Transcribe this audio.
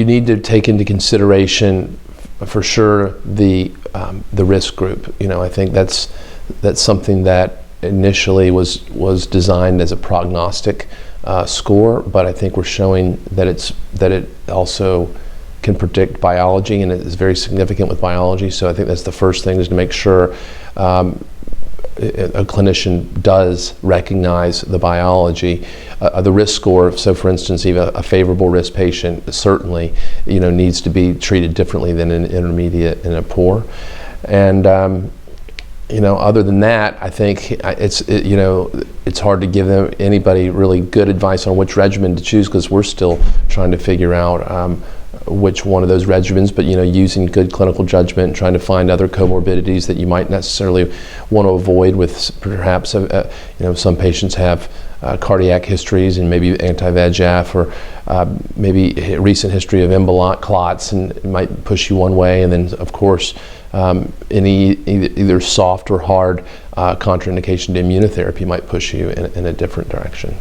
you need to take into consideration, for sure, the risk group. I think that's something that initially was designed as a prognostic score, but I think we're showing that it also can predict biology, and it is very significant with biology. So I think that's the first thing, is to make sure a clinician does recognize the biology. The risk score, so for instance, even a favorable risk patient certainly needs to be treated differently than an intermediate and a poor. And other than that, I think it's hard to give anybody really good advice on which regimen to choose, because we're still trying to figure out which one of those regimens, but using good clinical judgment and trying to find other comorbidities that you might necessarily want to avoid with perhaps some patients have cardiac histories and maybe anti-VEGF, or maybe a recent history of embolic clots, and it might push you one way, and then of course either soft or hard contraindication to immunotherapy might push you in a different direction.